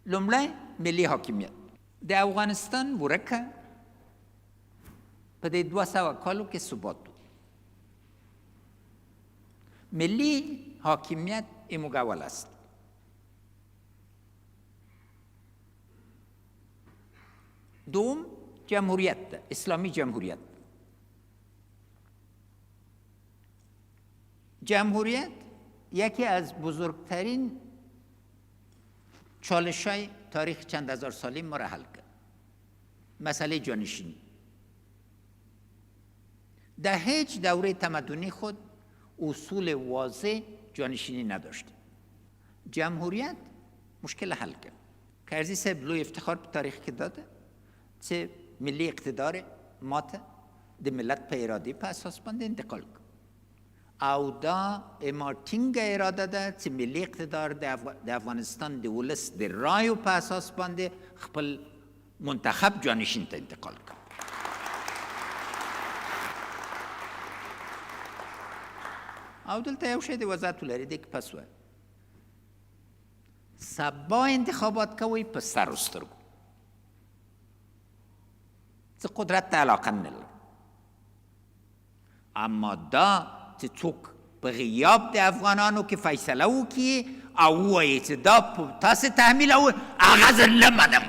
لومړی ملي حاکمیت د افغانستان ورکه په دې 200 کالو کې ثبات و. ملي حاکمیت موږ اول است. دوم جمهوریت ده، اسلامی جمهوریت. جمهوریت یکی از بزرگترین چالش‌های تاریخ چند هزار سالی ما را حل کرد. مسئله جانشینی. در هیچ دوره تمدنی خود اصول واضح جانشینی نداشت. جمهوریت مشکل حل کرد. کرزی صاحب لوی افتخار به تاریخ که داده چه ملی اقتدار ماته د ملت په ارادې په اساس باندې انتقال کړ او دا اما ټینګه اراده ده چې ملي اقتدار د افغانستان د ولس د رایو په اساس باندې خپل منتخب جانشین ته انتقال کړ. او دلته یو شی د وضاحت ولري دی که پس وایي سبا انتخابات کوي په سر و سترګو څه قدرت ته علاقه نه لرم، اما دا چې څوک په غیاب د افغانانو کې فیصله وکړي او ووایي چې دا تاسې تحمیل او هغه زه نه منم